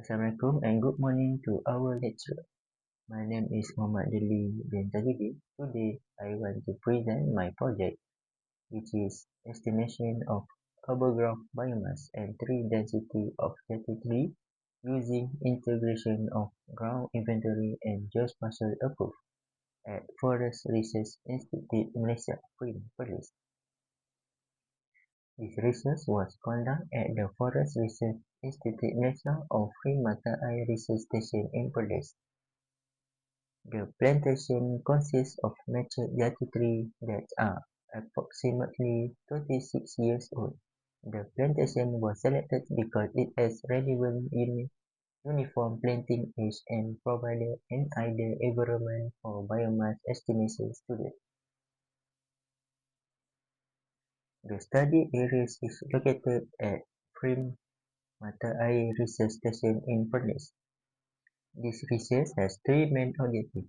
Assalamualaikum and good morning to our lecturer. My name is Adli bin Tajuddin. Today I want to present my project, which is estimation of Aboveground biomass and tree density of JATI using integration of ground inventory and geospatial approach at Forest Research Institute Malaysia, FRIM, Perlis. This research was conducted at the Forest Research Institute Malaysia or FRIM Mata Air Research Station in Perlis. The plantation consists of mature JATI trees that are approximately 36 years old. The plantation was selected because it has relevant uniform planting age and provided an ideal environment for biomass estimation studies. The study area is located at FRIM Mata Air Research Station in Perlis. This research has three main objectives.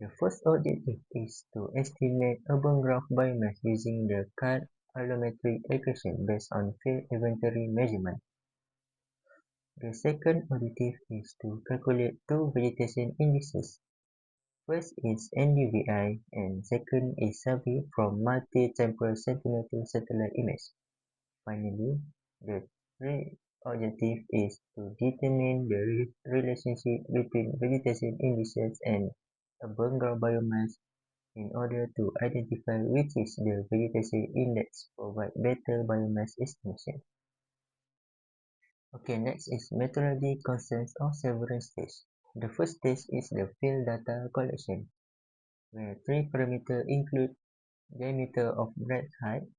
The first objective is to estimate urban growth biomass using the current allometric equation based on field inventory measurement. The second objective is to calculate two vegetation indices. First is NDVI and second is survey from multi-temporal sentinel satellite image. Finally, the third objective is to determine the relationship between vegetation indices and urban growth biomass in order to identify which is the vegetation index provide better biomass estimation. Okay, next is methodology consists of several stages. The first stage is the field data collection, where three parameters include diameter of branch height,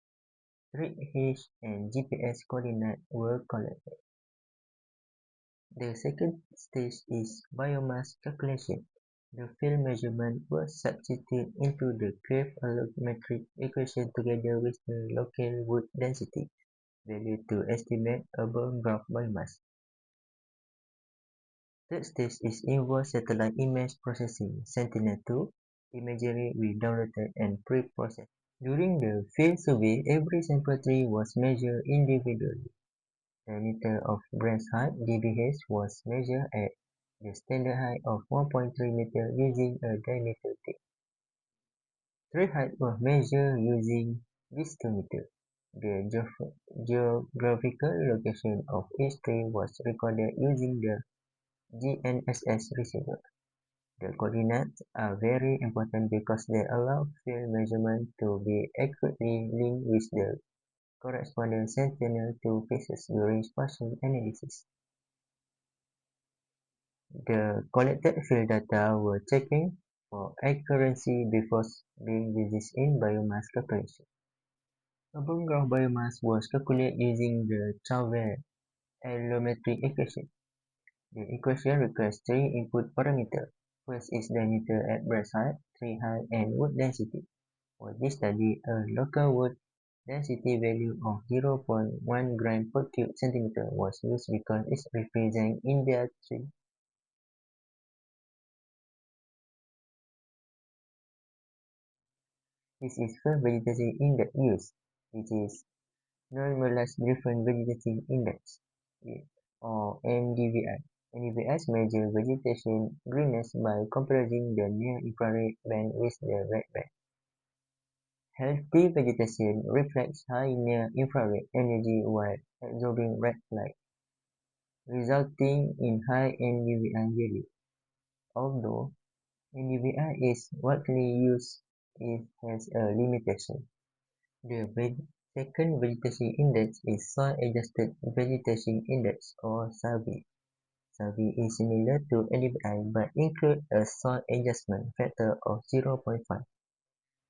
tree age, and GPS coordinate were collected. The second stage is biomass calculation. The field measurement was substituted into the graph allometric equation together with the local wood density value to estimate urban growth biomass. Third stage is involved satellite image processing. Sentinel-2 imagery we downloaded and pre-processed. During the field survey, every sample tree was measured individually. Diameter of branch height (dBH) was measured at the standard height of 1.3 meter using a diameter tape. Tree height was measured using vistometer. The geographical location of each tree was recorded using the GNSS receiver. The coordinates are very important because they allow field measurement to be accurately linked with the corresponding Sentinel-2 phases during spatial analysis. The collected field data were checked for accuracy before being used in biomass calculation. Urban growth biomass was calculated using the Chauvet allometric equation. The equation requires three input parameters. First is diameter at branch height, tree height, and wood density. For this study, a local wood density value of 0.1 gram per cube centimeter was used because it represents India tree. This is first vegetation index used, which is normalized different vegetation index, or NDVI. NDVI measures vegetation greenness by comparing the near-infrared band with the red band. Healthy vegetation reflects high near-infrared energy while absorbing red light, resulting in high NDVI value. Although NDVI is widely used, it has a limitation. The second vegetation index is Soil Adjusted Vegetation Index or SAVI. SAVI is similar to NDVI but includes a soil adjustment factor of 0.5.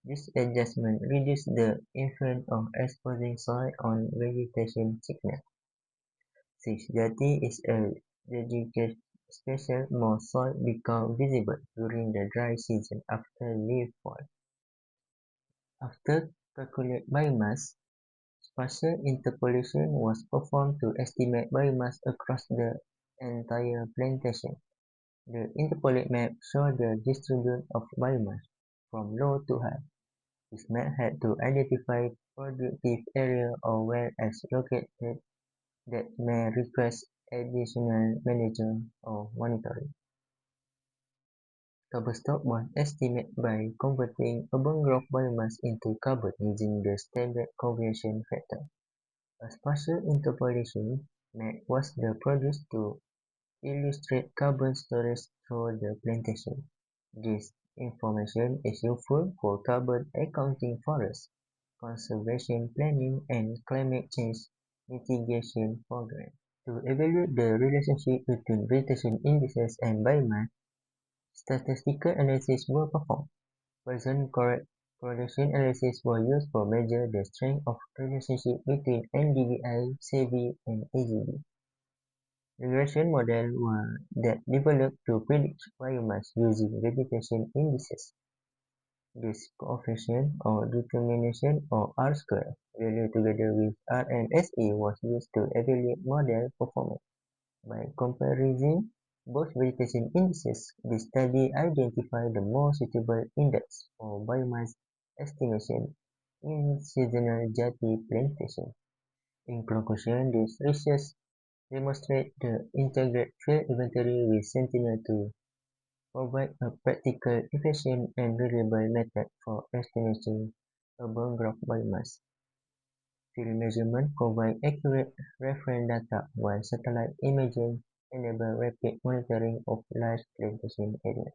This adjustment reduces the influence of exposing soil on vegetation signal. Since JATI is a dedicated species, more soil becomes visible during the dry season after leaf fall. After calculate biomass, spatial interpolation was performed to estimate biomass across the entire plantation. The interpolate map shows the distribution of biomass from low to high. This map had to identify productive area or where as located that may request additional manager or monitoring. Carbon stock was estimated by converting urban growth biomass into carbon using the standard conversion factor. A spatial interpolation map was produced to illustrate carbon storage through the plantation. This information is useful for carbon accounting forest conservation planning and climate change mitigation programs. To evaluate the relationship between vegetation indices and biomass, statistical analysis were performed. Poisson correlation analysis was used to measure the strength of relationship between NDVI, CV, and AGV. Regression models were that developed to predict biomass using vegetation indices. This coefficient or determination of R-square value together with RMSE was used to evaluate model performance. By comparing both vegetation indices, the study identified the most suitable index for biomass estimation in seasonal JATI plantation. In conclusion, this research demonstrates the integrated field inventory with Sentinel to provide a practical, efficient, and reliable method for estimating urban growth biomass. Field measurement provide accurate reference data, while satellite imaging enable rapid monitoring of large plantation areas.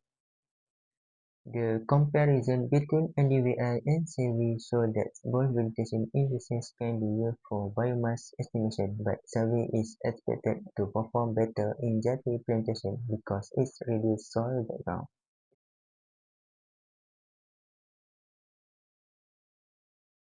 The comparison between NDVI and CV showed that both vegetation indices can be used for biomass estimation, but CV is expected to perform better in JATI plantation because it reduces soil background.